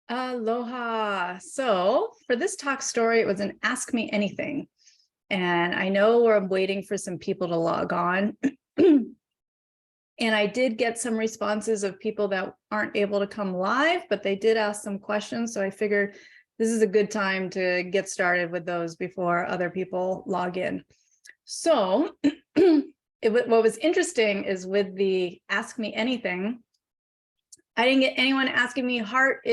Aloha. So for this talk story, it was an Ask Me Anything. And I know we're waiting for some people to log on. And I did get some responses of people that aren't able to come live, but they did ask some questions. So I figured this is a good time to get started with those before other people log in. So what was interesting is with the Ask Me Anything, I didn't get anyone asking me heart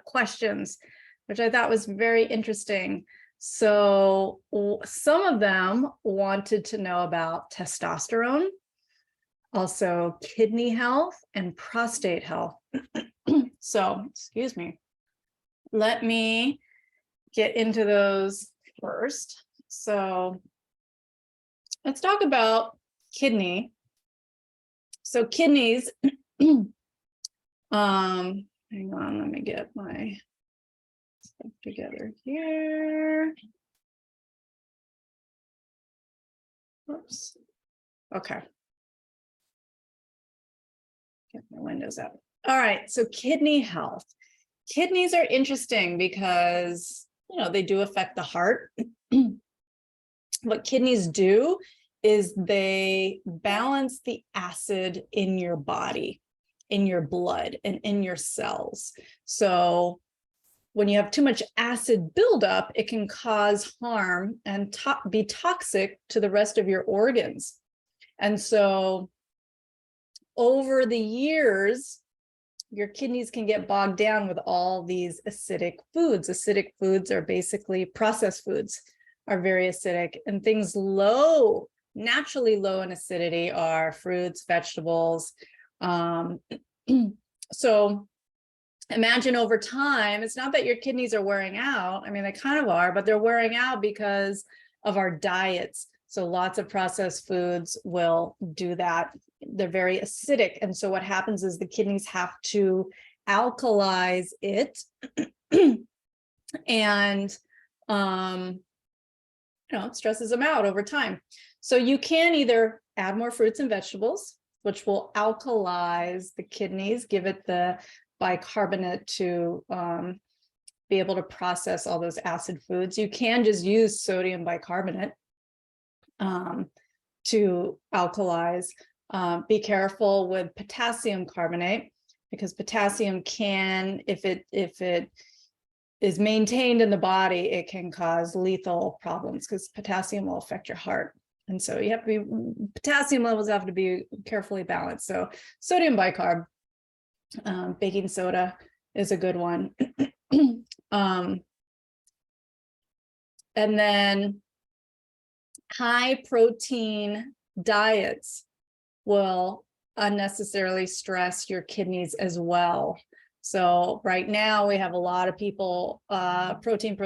questions, which I thought was very interesting. So some of them wanted to know about testosterone, also kidney health and prostate health. So, excuse me. Let me get into those first. So let's talk about kidney. So kidneys, hang on, let me get my stuff together here. Oops. Okay. Get my windows up. All right, so kidney health. Kidneys are interesting because, they do affect the heart. What kidneys do is they balance the acid in your body, in your blood, and in your cells. So when you have too much acid buildup, it can cause harm and be toxic to the rest of your organs. And so over the years, your kidneys can get bogged down with all these acidic foods. Acidic foods are basically processed foods, are very acidic, and things naturally low in acidity are fruits, vegetables. So imagine over time, it's not that your kidneys are wearing out. I mean, they kind of are, but they're wearing out because of our diets. So lots of processed foods will do that. They're very acidic. And so what happens is the kidneys have to alkalize it. And, it stresses them out over time. So you can either add more fruits and vegetables, which will alkalize the kidneys, give it the bicarbonate to be able to process all those acid foods. You can just use sodium bicarbonate to alkalize. Be careful with potassium carbonate, because potassium can, if it is maintained in the body, it can cause lethal problems because potassium will affect your heart. And so you have to potassium levels have to be carefully balanced. So sodium bicarb, baking soda is a good one. And then high protein diets will unnecessarily stress your kidneys as well. So right now we have a lot of people, protein.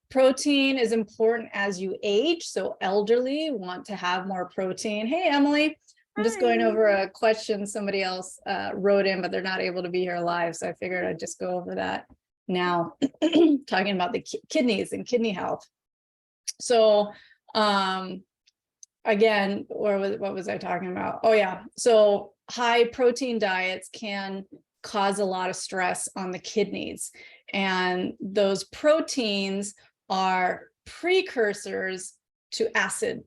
Protein is important as you age. So elderly want to have more protein. Hey, Emily, I'm just going over a question somebody else wrote in, but they're not able to be here live. So I figured I'd just go over that now, talking about the kidneys and kidney health. So again, what was I talking about? Oh yeah, so high protein diets can cause a lot of stress on the kidneys, and those proteins are precursors to acid.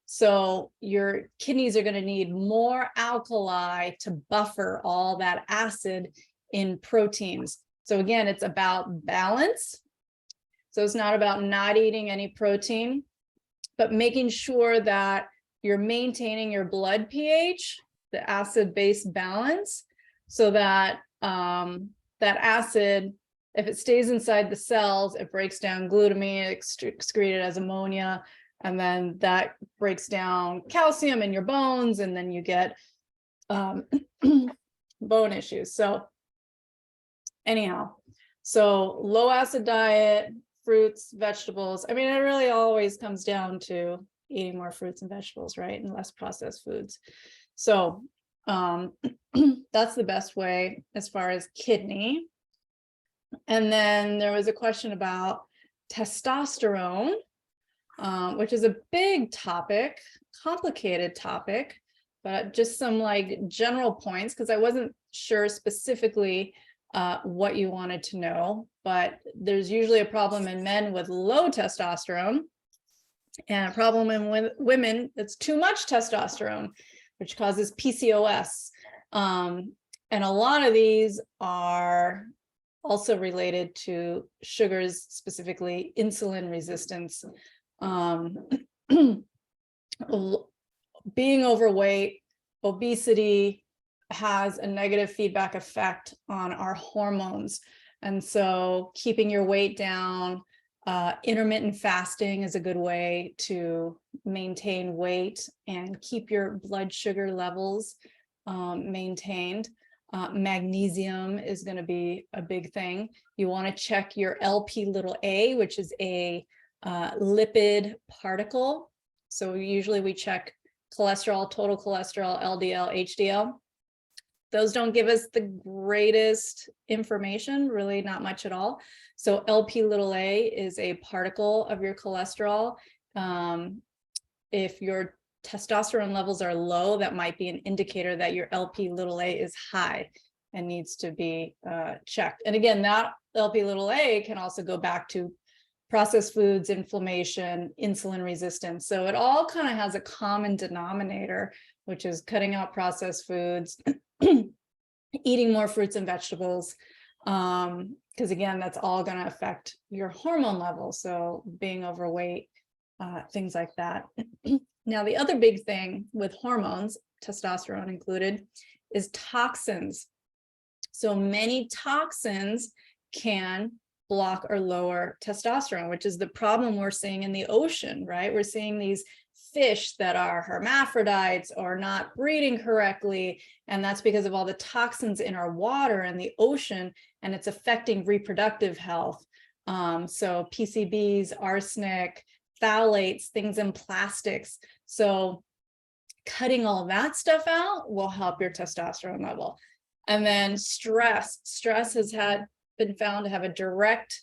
So your kidneys are going to need more alkali to buffer all that acid in proteins. So again, it's about balance. So it's not about not eating any protein, but making sure that you're maintaining your blood pH, the acid-base balance, so that that acid, if it stays inside the cells, it breaks down glutamine, excreted as ammonia, and then that breaks down calcium in your bones, and then you get bone issues. So anyhow, so low acid diet, fruits, vegetables. I mean, it really always comes down to eating more fruits and vegetables, right? And less processed foods. So that's the best way as far as kidney. And then there was a question about testosterone, which is a big topic, complicated topic, but just some like general points, because I wasn't sure specifically what you wanted to know, but there's usually a problem in men with low testosterone and a problem in women that's too much testosterone, which causes PCOS. And a lot of these are also related to sugars, specifically insulin resistance. Being overweight, obesity has a negative feedback effect on our hormones. And so keeping your weight down, intermittent fasting is a good way to maintain weight and keep your blood sugar levels maintained. Magnesium is going to be a big thing. You want to check your Lp(a), which is a lipid particle. So usually we check cholesterol, total cholesterol, LDL, HDL. Those don't give us the greatest information, really not much at all. So Lp(a) is a particle of your cholesterol. If your testosterone levels are low, that might be an indicator that your Lp(a) is high and needs to be checked. And again, that Lp(a) can also go back to processed foods, inflammation, insulin resistance. So it all kind of has a common denominator, which is cutting out processed foods, eating more fruits and vegetables, because again, that's all going to affect your hormone levels. So being overweight, things like that. Now, the other big thing with hormones, testosterone included, is toxins. So many toxins can block or lower testosterone, which is the problem we're seeing in the ocean, right? We're seeing these fish that are hermaphrodites or not breeding correctly. And that's because of all the toxins in our water and the ocean, and it's affecting reproductive health. So PCBs, arsenic, phthalates, things in plastics. So cutting all that stuff out will help your testosterone level. And then stress has been found to have a direct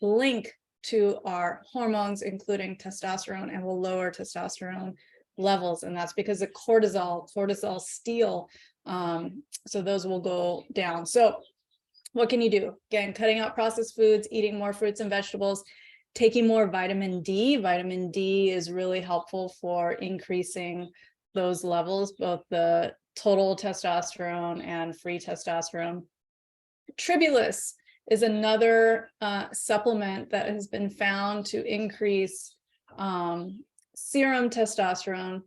link to our hormones, including testosterone, and will lower testosterone levels. And that's because of cortisol steal. So those will go down. So what can you do? Again, cutting out processed foods, eating more fruits and vegetables, taking more vitamin D. Vitamin D is really helpful for increasing those levels, both the total testosterone and free testosterone. Tribulus is another supplement that has been found to increase serum testosterone.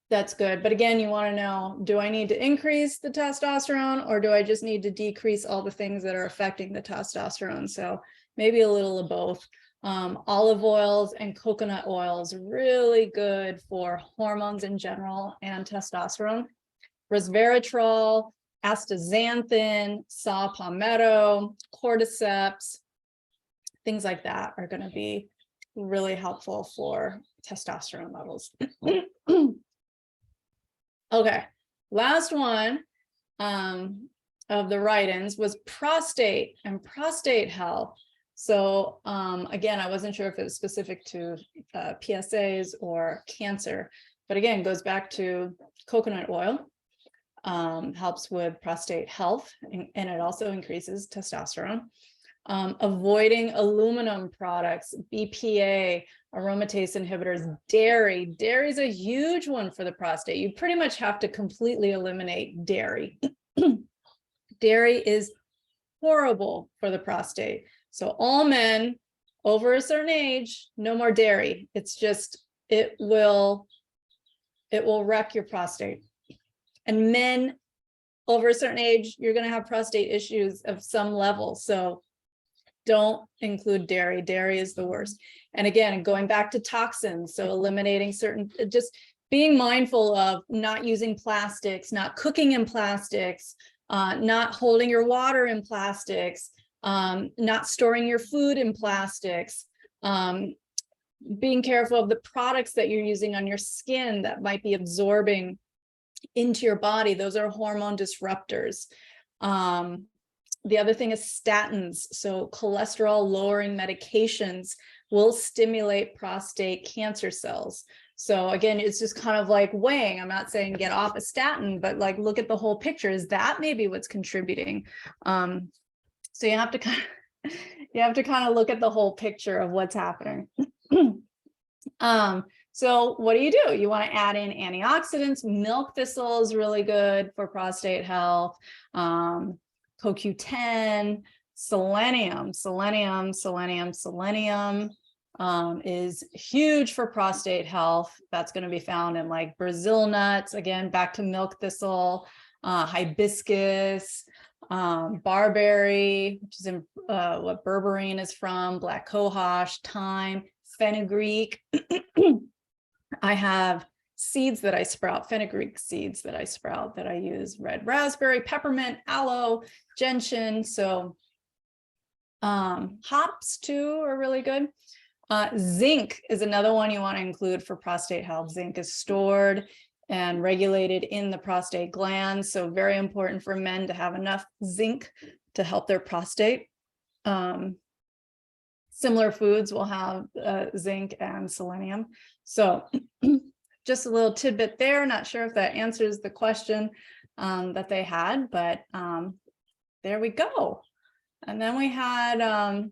That's good. But again, you want to know, do I need to increase the testosterone, or do I just need to decrease all the things that are affecting the testosterone? So maybe a little of both. Olive oils and coconut oils, really good for hormones in general and testosterone. Resveratrol, astaxanthin, saw palmetto, cordyceps, things like that are going to be really helpful for testosterone levels. Okay, last one of the write-ins was prostate and prostate health. So again, I wasn't sure if it was specific to PSAs or cancer, but again, it goes back to coconut oil. Helps with prostate health, and it also increases testosterone. Avoiding aluminum products, BPA, aromatase inhibitors, dairy. Dairy is a huge one for the prostate. You pretty much have to completely eliminate dairy. Dairy is horrible for the prostate. So all men over a certain age, no more dairy. It's just, it will wreck your prostate. And men over a certain age, you're going to have prostate issues of some level. So don't include dairy. Dairy is the worst. And again, going back to toxins, so eliminating certain, just being mindful of not using plastics, not cooking in plastics, not holding your water in plastics, not storing your food in plastics, being careful of the products that you're using on your skin that might be absorbing into your body. Those are hormone disruptors. The other thing is statins. So cholesterol lowering medications will stimulate prostate cancer cells. So again, it's just kind of like weighing. I'm not saying get off a statin, but like look at the whole picture. Is that maybe what's contributing? So you have to kind of look at the whole picture of what's happening. So what do? You want to add in antioxidants. Milk thistle is really good for prostate health. CoQ10, selenium is huge for prostate health. That's going to be found in like Brazil nuts. Again, back to milk thistle, hibiscus, barberry, which is in what berberine is from, black cohosh, thyme, fenugreek. I have seeds that I sprout, fenugreek seeds that I sprout that I use, red raspberry, peppermint, aloe, gentian. So hops too are really good. Zinc is another one you want to include for prostate health. Zinc is stored and regulated in the prostate glands. So very important for men to have enough zinc to help their prostate. Similar foods will have zinc and selenium. So just a little tidbit there. Not sure if that answers the question that they had, but there we go. And then we had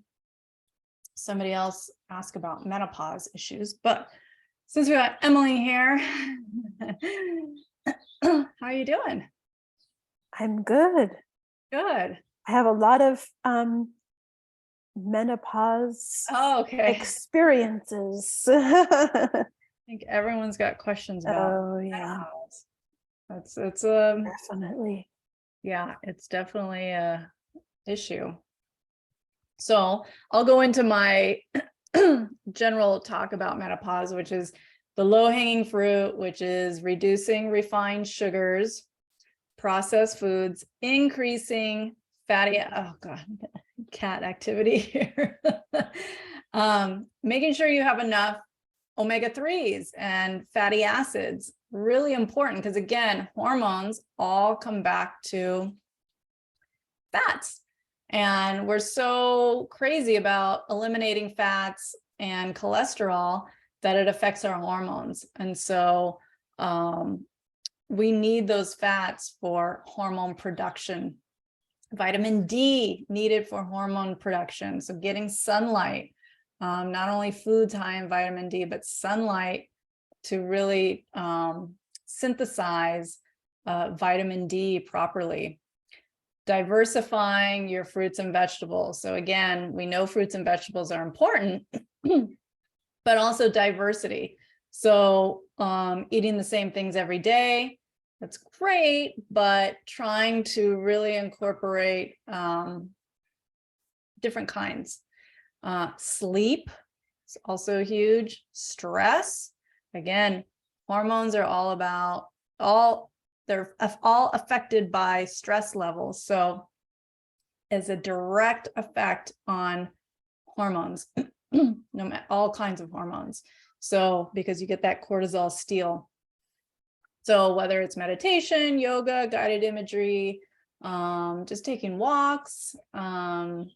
somebody else ask about menopause issues, but since we got Emily here, how are you doing? I'm good. Good. I have a lot of menopause experiences. I think everyone's got questions about menopause. It's definitely. Yeah, it's definitely a issue. So I'll go into my general talk about menopause, which is the low-hanging fruit, which is reducing refined sugars, processed foods, increasing fatty, oh God, cat activity here. Making sure you have enough omega-3s and fatty acids, really important, because again, hormones all come back to fats. And we're so crazy about eliminating fats and cholesterol that it affects our hormones. And so we need those fats for hormone production. Vitamin D needed for hormone production. So getting sunlight, not only foods high in vitamin D, but sunlight to really synthesize vitamin D properly. Diversifying your fruits and vegetables. So again, we know fruits and vegetables are important, but also diversity. So eating the same things every day, that's great, but trying to really incorporate different kinds. Sleep is also huge. Stress, again, hormones are all about they're all affected by stress levels. So it's a direct effect on hormones, all kinds of hormones. So because you get that cortisol steal. So whether it's meditation, yoga, guided imagery, just taking walks, Tai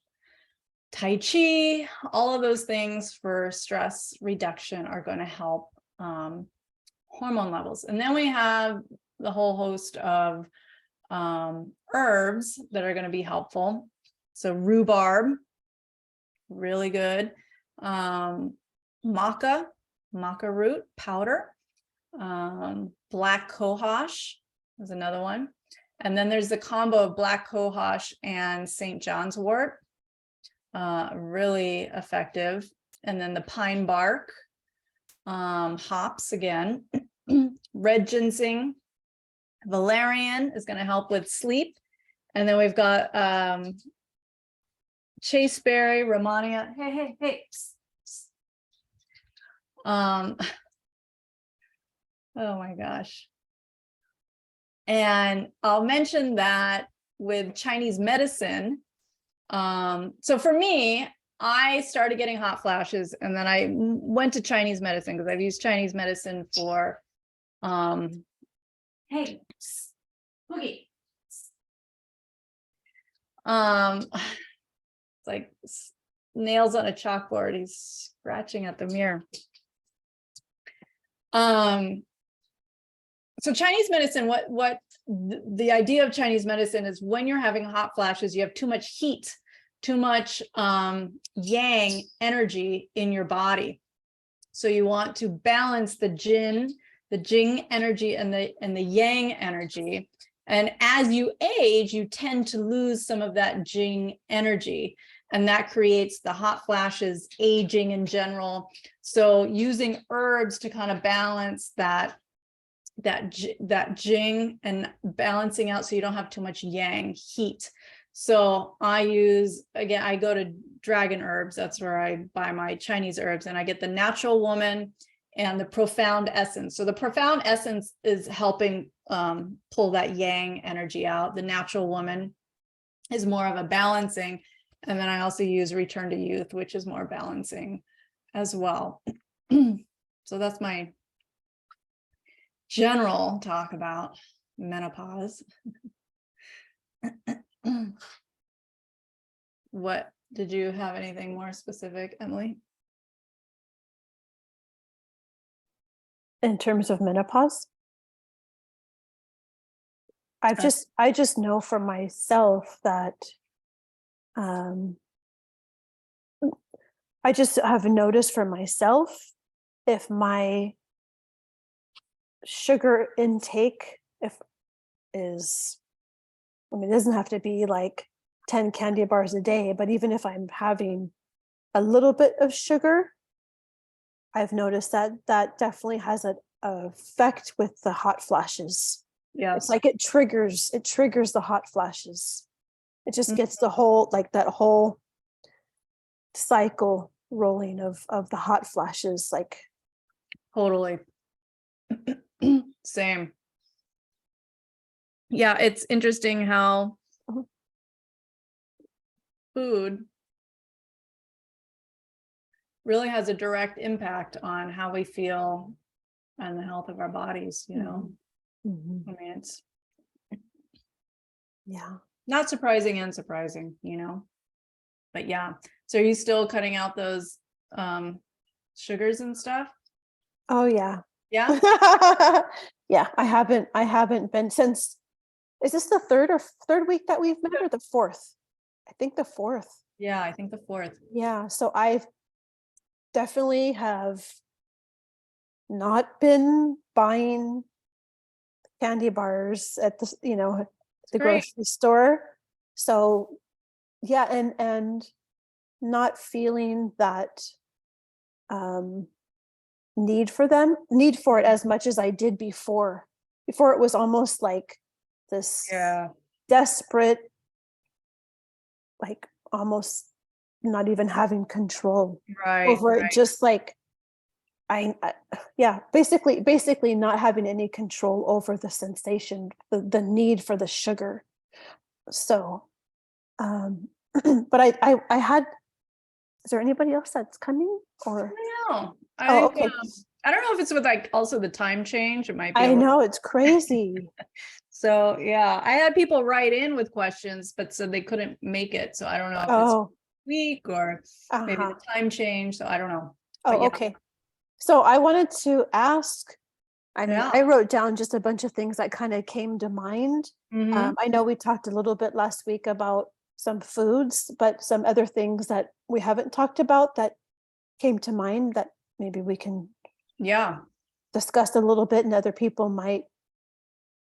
Chi, all of those things for stress reduction are going to help hormone levels. And then we have the whole host of herbs that are going to be helpful. So rhubarb, really good. Maca root powder. Black cohosh is another one. And then there's the combo of black cohosh and St. John's wort, really effective. And then the pine bark, hops again, red ginseng, valerian is going to help with sleep. And then we've got chasteberry, romania. Hey. Oh my gosh. And I'll mention that with Chinese medicine. So for me, I started getting hot flashes and then I went to Chinese medicine because I've used Chinese medicine for, hey, Cookie. It's like nails on a chalkboard. He's scratching at the mirror. So Chinese medicine, what the idea of Chinese medicine is, when you're having hot flashes, you have too much heat, too much yang energy in your body. So you want to balance the Jing energy and the yang energy. And as you age, you tend to lose some of that Jing energy, and that creates the hot flashes, aging in general. So using herbs to kind of balance that Jing and balancing out so you don't have too much yang heat. So I go to Dragon Herbs. That's where I buy my Chinese herbs, and I get the Natural Woman and the Profound Essence. So the Profound Essence is helping pull that yang energy out. The Natural Woman is more of a balancing. And then I also use Return to Youth, which is more balancing as well. So that's my general talk about menopause. What did you have anything more specific, Emily? In terms of menopause, I just know for myself that I just have noticed for myself, if my sugar intake it doesn't have to be like 10 candy bars a day, but even if I'm having a little bit of sugar, I've noticed that definitely has an effect with the hot flashes. Yeah, it's like it triggers the hot flashes. It just gets the whole, like that whole cycle rolling of the hot flashes. Like totally. Same. Yeah, it's interesting how food really has a direct impact on how we feel and the health of our bodies, you know. I mean, it's not surprising and surprising, you know. But yeah, so are you still cutting out those sugars and stuff? Oh yeah. Yeah. Yeah, I haven't been since, is this the third week that we've met, or the fourth? I think the fourth. Yeah, I think the fourth. Yeah, so I've definitely have not been buying candy bars at the, the grocery store. So yeah, and not feeling that need for it as much as I did before. Before it was almost like this desperate, like almost not even having control over it. Just like basically not having any control over the sensation, the need for the sugar. So but I had, is there anybody else that's coming, or? No, Okay. I don't know if it's with like also the time change. It might be. I know, it's crazy. So yeah, I had people write in with questions, but so they couldn't make it. So I don't know if it's week or maybe the time change. So I don't know. Okay. So I wanted to ask, I wrote down just a bunch of things that kind of came to mind. I know we talked a little bit last week about some foods, but some other things that we haven't talked about that came to mind that maybe we can discuss a little bit, and other people might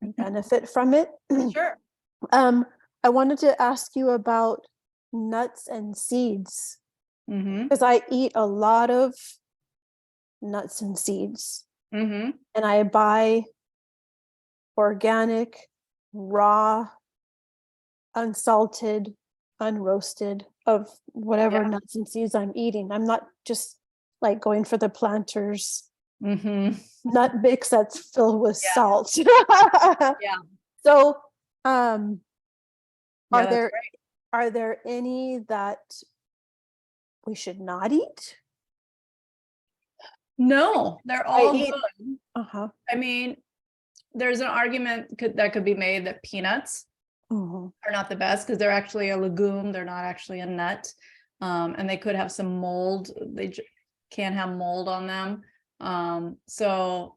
benefit from it. Sure. I wanted to ask you about nuts and seeds, because I eat a lot of nuts and seeds, and I buy organic, raw, unsalted, unroasted of whatever nuts and seeds I'm eating. I'm not just like going for the Planters nut mix that's filled with salt. So are there any that we should not eat? No, they're all good. I mean, there's an argument that could be made that peanuts are not the best because they're actually a legume. They're not actually a nut. And they could have some mold. They can have mold on them. So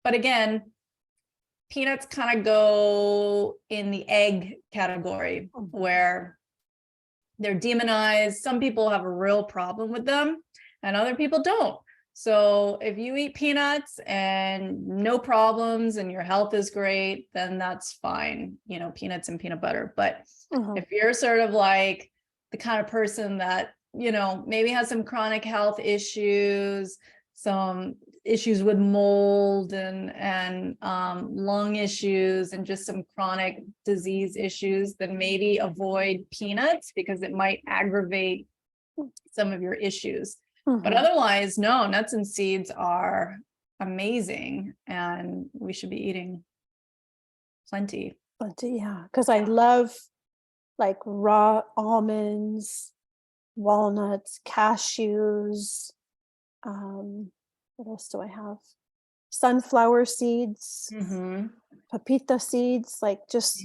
But again, peanuts kind of go in the egg category where they're demonized. Some people have a real problem with them and other people don't. So if you eat peanuts and no problems and your health is great, then that's fine, you know, peanuts and peanut butter. But if you're sort of like the kind of person that, you know, maybe has some chronic health issues, some issues with mold and lung issues and just some chronic disease issues, then maybe avoid peanuts because it might aggravate some of your issues. But otherwise, no, nuts and seeds are amazing and we should be eating plenty. Plenty, yeah. Because I love like raw almonds, walnuts, cashews. What else do I have? Sunflower seeds, papita seeds, like just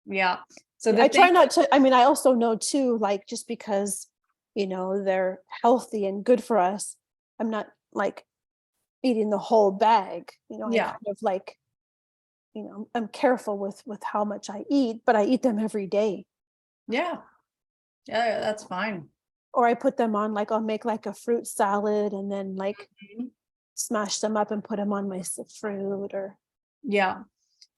yeah. So I try not to, I mean, I also know too, like just because, you know, they're healthy and good for us, I'm not like eating the whole bag, you know, I kind of like, you know, I'm careful with how much I eat, but I eat them every day. Yeah, that's fine. Or I put them on, like I'll make like a fruit salad and then like smash them up and put them on my fruit or. Yeah,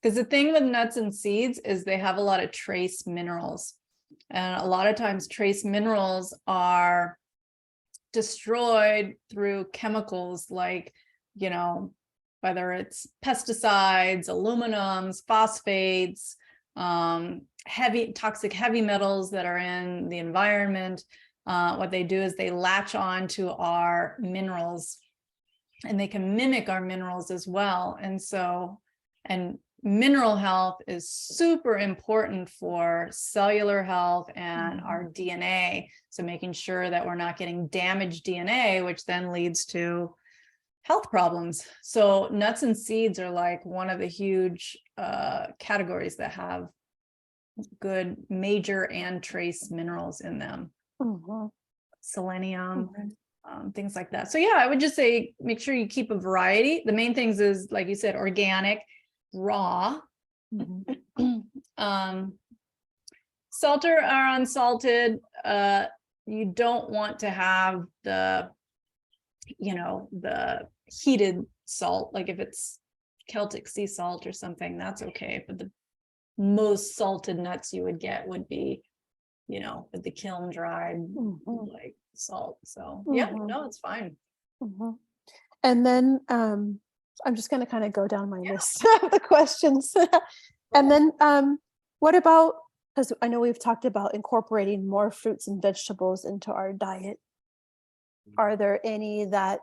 because the thing with nuts and seeds is they have a lot of trace minerals. And a lot of times trace minerals are destroyed through chemicals like, you know, whether it's pesticides, aluminums, phosphates, toxic heavy metals that are in the environment. What they do is they latch on to our minerals and they can mimic our minerals as well. And mineral health is super important for cellular health and our DNA. So making sure that we're not getting damaged DNA, which then leads to health problems. So nuts and seeds are like one of the huge categories that have good major and trace minerals in them. Selenium, things like that. So yeah, I would just say, make sure you keep a variety. The main things is, like you said, organic, raw, salted or unsalted. You don't want to have the, you know, the heated salt, like if it's Celtic sea salt or something, that's okay. But the most salted nuts you would get would be, you know, with the kiln dried like salt. So yeah, no, it's fine. And then I'm just going to kind of go down my list of the questions. And then what about, because I know we've talked about incorporating more fruits and vegetables into our diet. Are there any that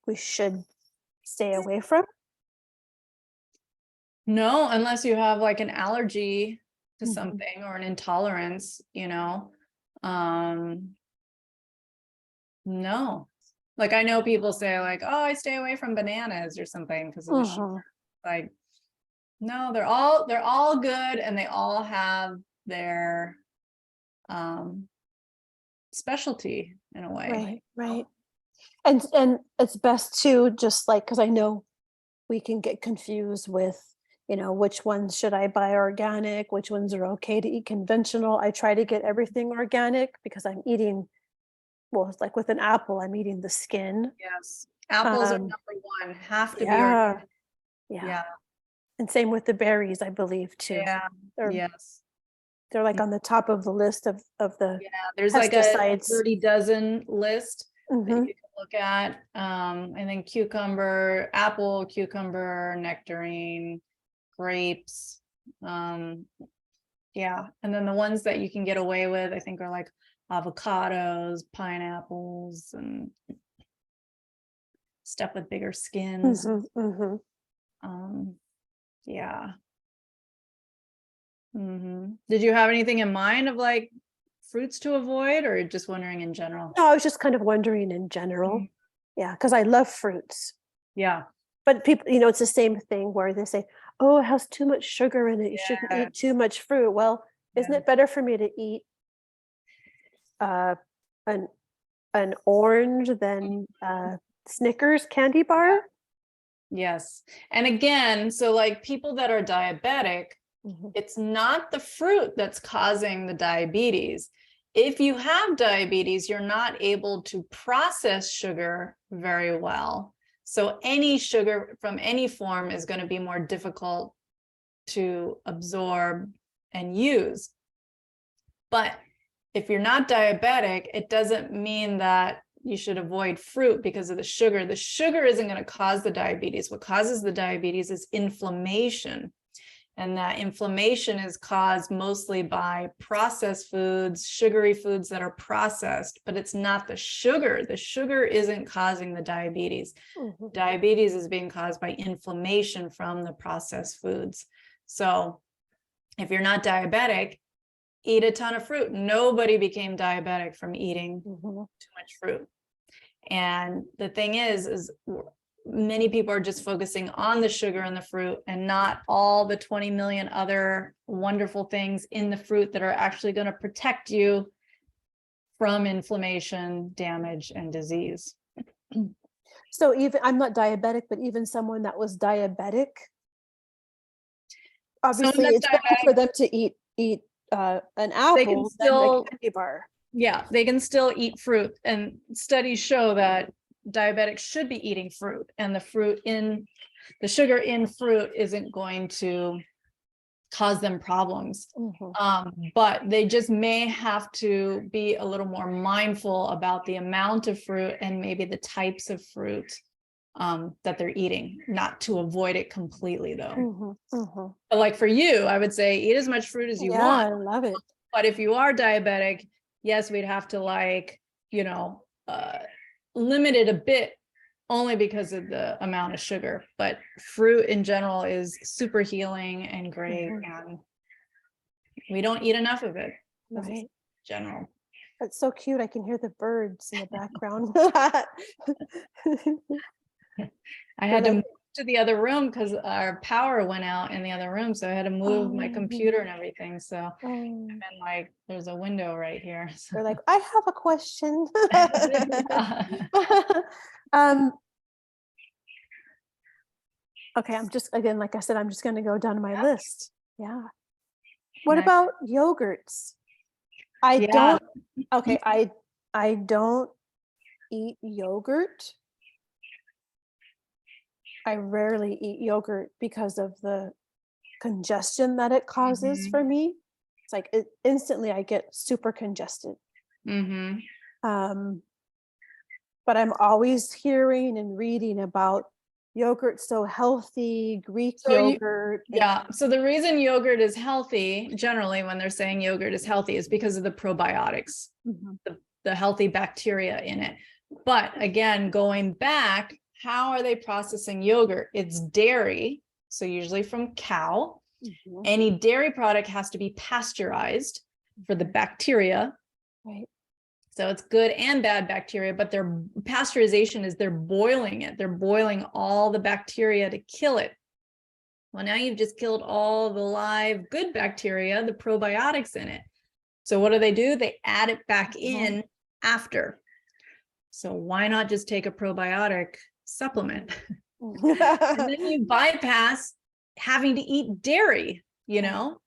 we should stay away from? No, unless you have like an allergy to something or an intolerance, you know. No. Like I know people say like, oh, I stay away from bananas or something because of the sugar. Like, no, they're all good and they all have their specialty in a way. Right. And it's best to just like, because I know we can get confused with, you know, which ones should I buy organic, which ones are okay to eat conventional. I try to get everything organic because I'm eating, well, it's like with an apple, I'm eating the skin. Yes. Apples are number one, have to be Yeah. organic. Yeah. And same with the berries, I believe too. Yeah. Yes. They're like on the top of the list of the there's like a pesticides. 30 dozen list that you can look at. I think cucumber, apple, cucumber, nectarine, grapes. Yeah. And then the ones that you can get away with, I think, are like avocados, pineapples, and stuff with bigger skins. Yeah. Did you have anything in mind of like fruits to avoid, or just wondering in general? No, I was just kind of wondering in general. Yeah, because I love fruits. Yeah. But people, you know, it's the same thing where they say, oh, it has too much sugar in it. You shouldn't eat too much fruit. Well, isn't it better for me to eat an orange than Snickers candy bar? Yes. And again, so like people that are diabetic, it's not the fruit that's causing the diabetes. If you have diabetes, you're not able to process sugar very well. So any sugar from any form is going to be more difficult to absorb and use. But if you're not diabetic, it doesn't mean that you should avoid fruit because of the sugar. The sugar isn't going to cause the diabetes. What causes the diabetes is inflammation. And that inflammation is caused mostly by processed foods, sugary foods that are processed, but it's not the sugar. The sugar isn't causing the diabetes. Diabetes is being caused by inflammation from the processed foods. So if you're not diabetic, eat a ton of fruit. Nobody became diabetic from eating too much fruit. And the thing is many people are just focusing on the sugar and the fruit and not all the 20 million other wonderful things in the fruit that are actually going to protect you from inflammation, damage, and disease. So even, I'm not diabetic, but even someone that was diabetic, obviously it's better for them to eat an apple than a candy bar. Yeah, they can still eat fruit, and studies show that diabetics should be eating fruit, and the sugar in fruit isn't going to cause them problems. But they just may have to be a little more mindful about the amount of fruit and maybe the types of fruit that they're eating, not to avoid it completely though. But like for you, I would say eat as much fruit as you want. I love it. But if you are diabetic, yes, we'd have to limit it a bit only because of the amount of sugar. But fruit in general is super healing and great. And we don't eat enough of it. Right. In general. That's so cute. I can hear the birds in the background. I had to move to the other room because our power went out in the other room. So I had to move my computer and everything. So and then like there's a window right here. So. They're like, I have a question. Okay, I'm just, again, like I said, I'm just going to go down my list. Yeah. What about yogurts? I don't eat yogurt. I rarely eat yogurt because of the congestion that it causes for me. It's like instantly I get super congested. But I'm always hearing and reading about yogurt so healthy, Greek yogurt. So the reason yogurt is healthy, generally when they're saying yogurt is healthy, is because of the probiotics, the healthy bacteria in it. But again, going back, how are they processing yogurt? It's dairy, so usually from cow. Any dairy product has to be pasteurized for the bacteria. Right. So it's good and bad bacteria, but their pasteurization is they're boiling it. They're boiling all the bacteria to kill it. Well, now you've just killed all the live good bacteria, the probiotics in it. So what do? They add it back in after. So why not just take a probiotic supplement? And then you bypass having to eat dairy, Now,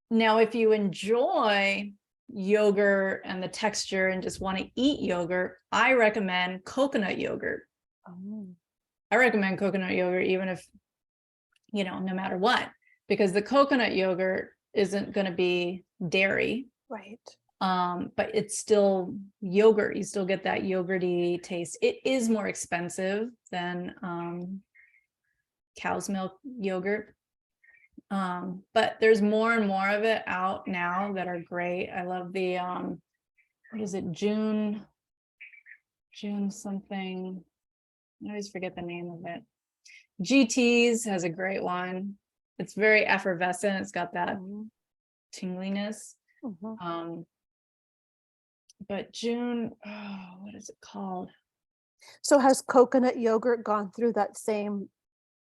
if you enjoy yogurt and the texture and just want to eat yogurt, I recommend coconut yogurt. I recommend coconut yogurt even if, no matter what, because the coconut yogurt isn't going to be dairy. Right. But it's still yogurt. You still get that yogurty taste. It is more expensive than cow's milk yogurt. But there's more and more of it out now that are great. I love the what is it, June something, I always forget the name of it. GT's has a great one. It's very effervescent. It's got that tingliness. But June, what is it called? So has coconut yogurt gone through that same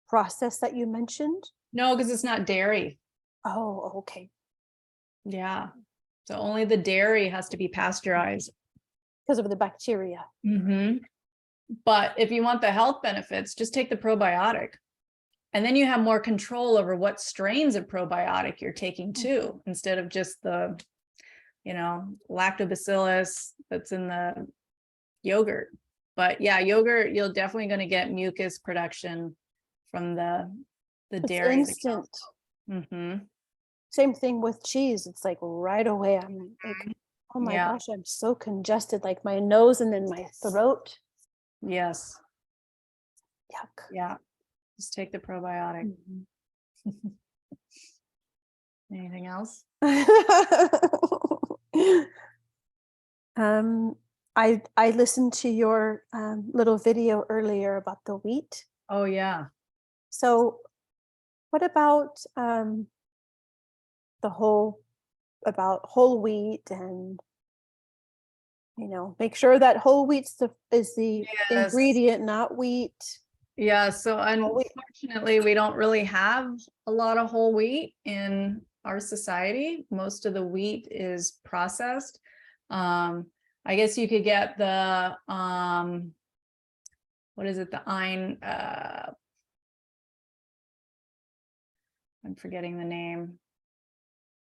process that you mentioned? No, because it's not dairy. Oh, okay. Yeah. So only the dairy has to be pasteurized. Because of the bacteria. But if you want the health benefits, just take the probiotic. And then you have more control over what strains of probiotic you're taking too, instead of just the, lactobacillus that's in the yogurt. But yeah, yogurt, you're definitely going to get mucus production from the It's dairy. instant. Same thing with cheese. It's like right away. I'm like, oh my gosh, I'm so congested, like my nose and then my throat. Yes. Yuck. Yeah. Just take the probiotic. Anything else? I listened to your little video earlier about the wheat. Oh yeah. So what about whole wheat, and make sure that whole wheat is the ingredient, not wheat. Yeah, so unfortunately, we don't really have a lot of whole wheat in our society. Most of the wheat is processed. I guess you could get the what is it? The ein. I'm forgetting the name.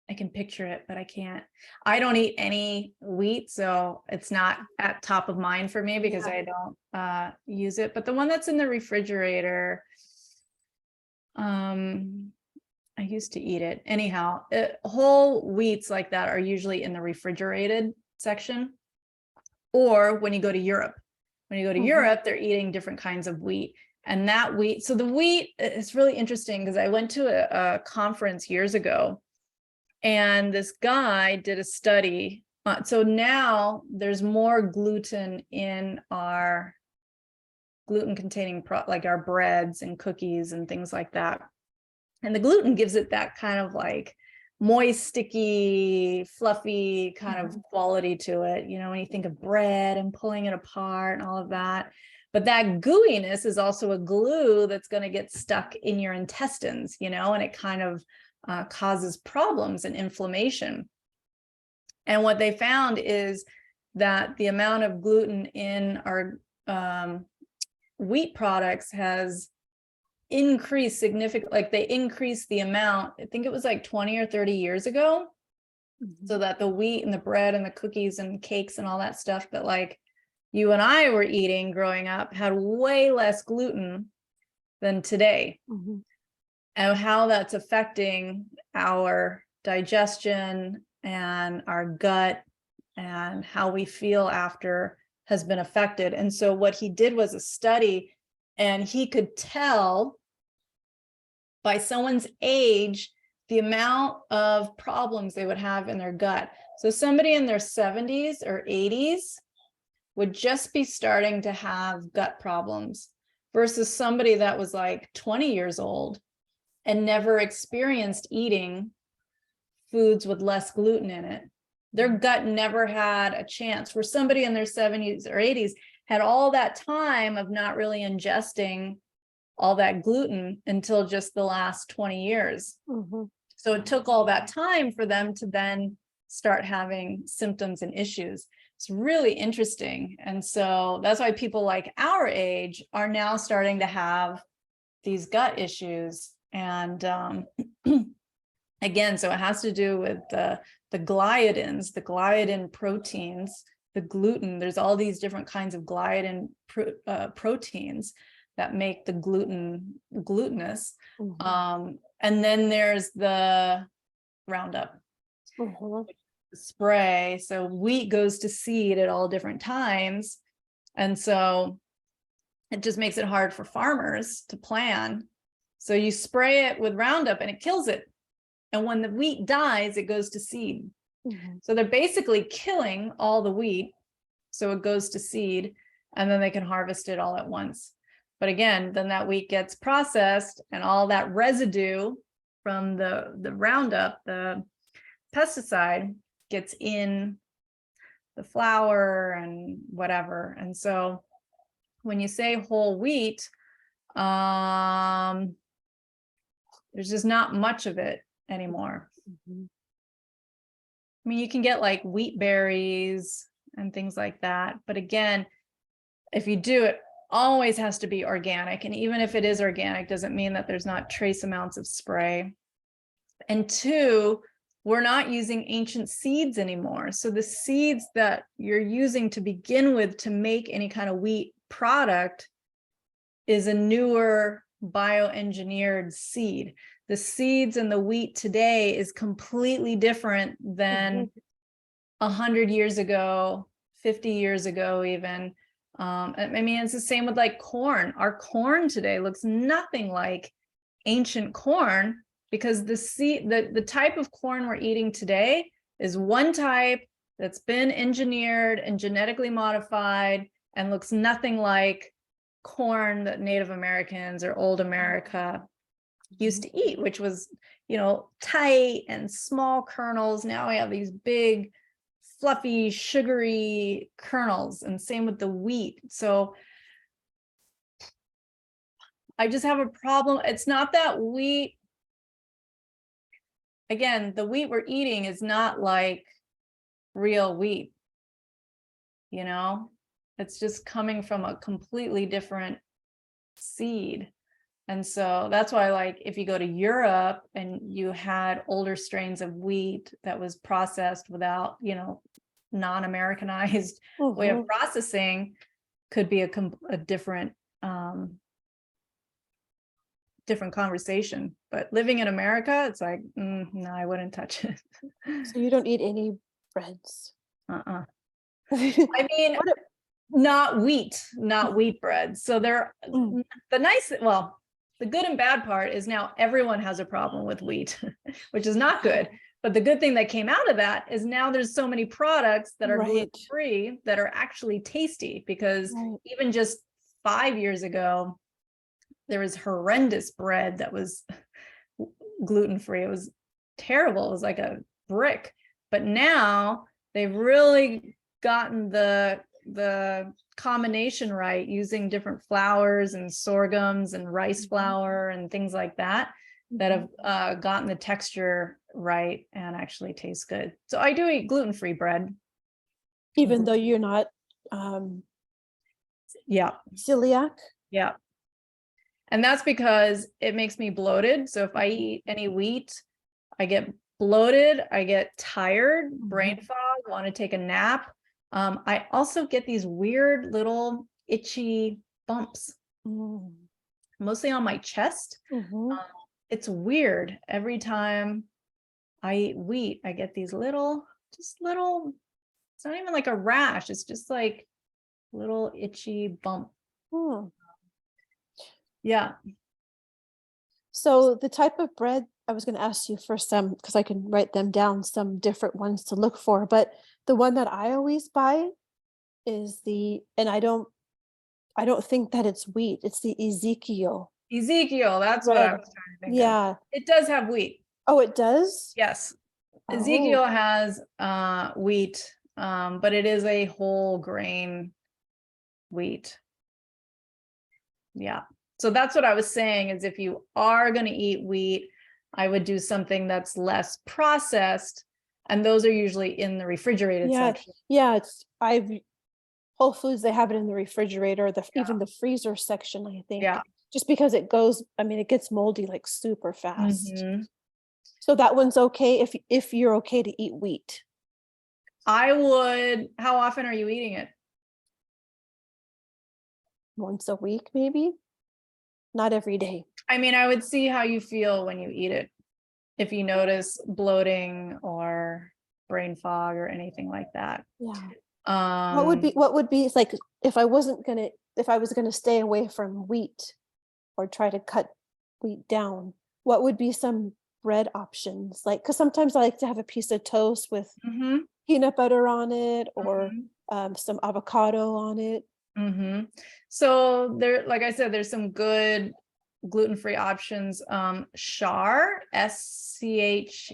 I can picture it, but I can't. I don't eat any wheat, so it's not at top of mind for me because I don't use it. But the one that's in the refrigerator, I used to eat it. Anyhow, whole wheats like that are usually in the refrigerated section. Or when you go to Europe. When you go to Europe, they're eating different kinds of wheat. And that wheat, so the wheat is really interesting because I went to a conference years ago. And this guy did a study. So now there's more gluten in our gluten-containing like our breads and cookies and things like that. And the gluten gives it that kind of like moist, sticky, fluffy kind of quality to it. When you think of bread and pulling it apart and all of that. But that gooiness is also a glue that's going to get stuck in your intestines, and it kind of causes problems and inflammation. And what they found is that the amount of gluten in our wheat products has increased significantly. Like they increased the amount, I think it was like 20 or 30 years ago, so that the wheat and the bread and the cookies and cakes and all that stuff that like you and I were eating growing up had way less gluten than today. And how that's affecting our digestion and our gut and how we feel after has been affected. And so what he did was a study, and he could tell by someone's age the amount of problems they would have in their gut. So somebody in their 70s or 80s would just be starting to have gut problems versus somebody that was like 20 years old and never experienced eating foods with less gluten in it. Their gut never had a chance. Where somebody in their 70s or 80s had all that time of not really ingesting all that gluten until just the last 20 years. So it took all that time for them to then start having symptoms and issues. It's really interesting. And so that's why people like our age are now starting to have these gut issues. And again, so it has to do with the gliadins, the gliadin proteins, the gluten. There's all these different kinds of gliadin proteins that make the gluten glutinous. And then there's the Roundup spray. So wheat goes to seed at all different times. And so it just makes it hard for farmers to plan. So you spray it with Roundup and it kills it. And when the wheat dies, it goes to seed. So they're basically killing all the wheat. So it goes to seed, and then they can harvest it all at once. But again, then that wheat gets processed and all that residue from the Roundup, the pesticide, gets in the flour and whatever. And so when you say whole wheat, there's just not much of it anymore. I mean, you can get like wheat berries and things like that. But again, if you do it always has to be organic. And even if it is organic, doesn't mean that there's not trace amounts of spray. And two, we're not using ancient seeds anymore. So the seeds that you're using to begin with to make any kind of wheat product is a newer bioengineered seed. The seeds in the wheat today is completely different than 100 years ago, 50 years ago even. I mean, it's the same with like corn. Our corn today looks nothing like ancient corn, because the type of corn we're eating today is one type that's been engineered and genetically modified and looks nothing like corn that Native Americans or old America used to eat, which was, you know, tight and small kernels. Now we have these big, fluffy, sugary kernels, and same with the wheat. So I just have a problem. It's not that wheat, again, the wheat we're eating is not like real wheat, you know, it's just coming from a completely different seed. And so that's why, like, if you go to Europe and you had older strains of wheat that was processed without, you know, non-Americanized way of processing, could be a different different conversation. But living in America, it's like, no, I wouldn't touch it. So you don't eat any breads? I mean, not wheat bread. So they're the nice, well, the good and bad part is now everyone has a problem with wheat, which is not good. But the good thing that came out of that is now there's so many products that are gluten-free that are actually tasty, because even just 5 years ago, there was horrendous bread that was gluten-free. It was terrible. It was like a brick. But now they've really gotten the combination right, using different flours and sorghums and rice flour and things like that, that have gotten the texture right and actually taste good. So I do eat gluten-free bread. Even though you're not celiac? Yeah. And that's because it makes me bloated. So if I eat any wheat, I get bloated, I get tired, brain fog, want to take a nap. I also get these weird little itchy bumps, mostly on my chest. It's weird. Every time I eat wheat, I get these little, it's not even like a rash. It's just like little itchy bump. Yeah. So the type of bread, I was going to ask you for some, because I can write them down, some different ones to look for, but the one that I always buy is and I don't think that it's wheat. It's the Ezekiel. That's what I was trying to think of. It does have wheat. Oh, it does? Yes. Ezekiel has wheat, but it is a whole grain wheat. Yeah. So that's what I was saying, is if you are going to eat wheat, I would do something that's less processed. And those are usually in the refrigerated section. Yeah, Whole Foods, they have it in the refrigerator, even the freezer section, I think. Yeah. Just because it gets moldy like super fast. So that one's okay if you're okay to eat wheat. I would. How often are you eating it? Once a week, maybe. Not every day. I mean, I would see how you feel when you eat it. If you notice bloating or brain fog or anything like that. Yeah. What would be like, if I was gonna stay away from wheat or try to cut wheat down, what would be some bread options? Like, because sometimes I like to have a piece of toast with peanut butter on it, or some avocado on it. So there, like I said, there's some good gluten-free options. Schar, SCHAR.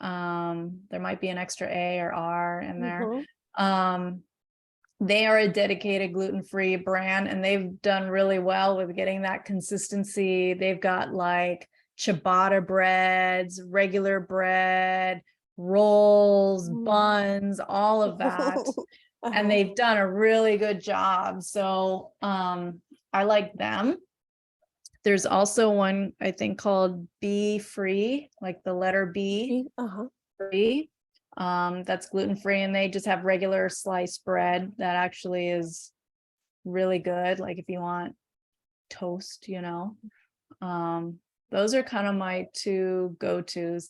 There might be an extra A or R in there. They are a dedicated gluten-free brand, and they've done really well with getting that consistency. They've got like ciabatta breads, regular bread, rolls, buns, all of that. and they've done a really good job. So I like them. There's also one I think called Bee Free, like the letter B, free. That's gluten-free, and they just have regular sliced bread that actually is really good. Like if you want toast, those are kind of my two go-tos.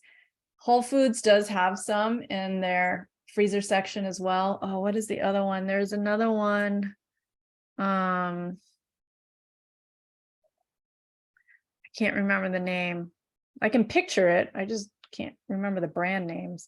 Whole Foods does have some in their freezer section as well. Oh, what is the other one? There's another one. I can't remember the name. I can picture it. I just can't remember the brand names.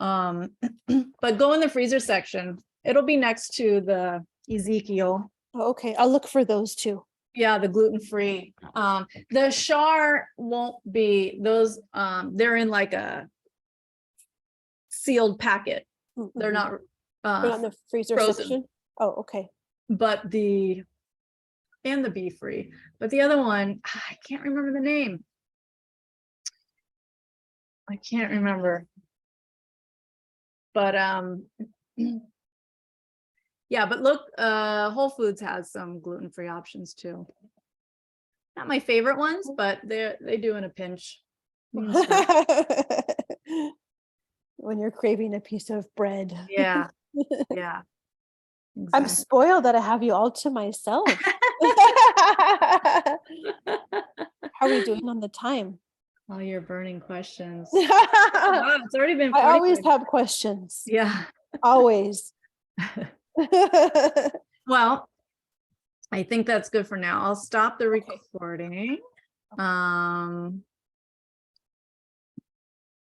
But go in the freezer section. It'll be next to the Ezekiel. Oh, okay, I'll look for those too. Yeah, the gluten-free. The Char won't be those. They're in like a sealed packet. They're not They're in the freezer frozen. section. Oh, okay. But the Bee Free, but the other one, I can't remember the name. I can't remember. But yeah, but look, Whole Foods has some gluten-free options too. Not my favorite ones, but they do in a pinch. When you're craving a piece of bread. Yeah. Yeah. I'm Exactly. spoiled that I have you all to myself. How are we doing on the time? All your burning questions. I Wow, it's already been 40 always minutes. have questions. Yeah. Always. Well, I think that's good for now. I'll stop the recording.